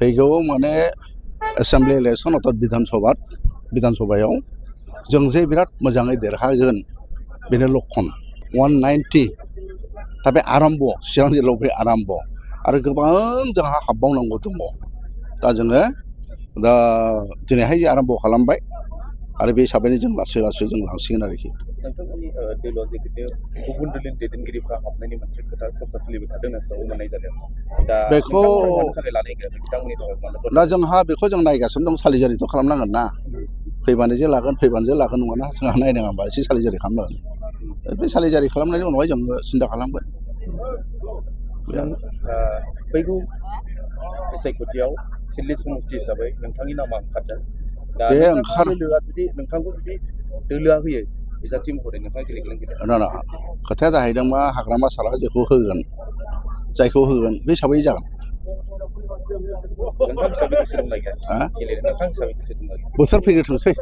फैगौ माने assembly election अर्थात बिधान सभायाव जों जे बिराद मोजाङै देरहागोन बेनो लक्षन 190 दा बे आरम्भ चिरां जिल्लायाव बे आरम्भ आरो गोबां जोंहा हाबबावनांगौ दङ दा जोङो दा दिनैहाय आरम्भ खालामबाय आरो बे हिसाबैनो जों लासै लासै जों लांसिगोन आरोखि नोंथांमोननि दोलोआव जिहेतु गुबुन दोलोनि दैदेनगिरिफ्रा हाबनायनि मोनसे खोथा चर्चा सोलिबाय थादों नोंथाङा मोननाय जादों दा बेखौ मानो थाखाय लानाय गैया बिथांमोननि थाखाय दा जोंहा बेखौ जों नायगासिनो दं सालिजारिथ' खालामनांगोन ना फैबानो जे लागोन नङाना जोंहा नायनाङाबा एसे सालिजारि खालामनांगोन बे सालिजारि खालामनायनि उनावहाय जोङो सिन्था खालामगोन फैगौ बिसायख'थियाव सिडली समस्ति हिसाबै नोंथांनि नामा ओंखारदों दा दोलोआ जुदि नोंथांखौ जुदि दोलोआ होयो बिजाथि महरै नोंथाङा गेलेगोन ना खोथाया जाहैदों मा हाग्रामा सारा जेखौ होगोन जायखौ होगोन बे हिसाबै जागोन नोंथां हिसाबै गोसो दंना गैया गेलेनो नोंथां हिसाबै गोसो दंना गैया बोथोर फैग्रोथोंसै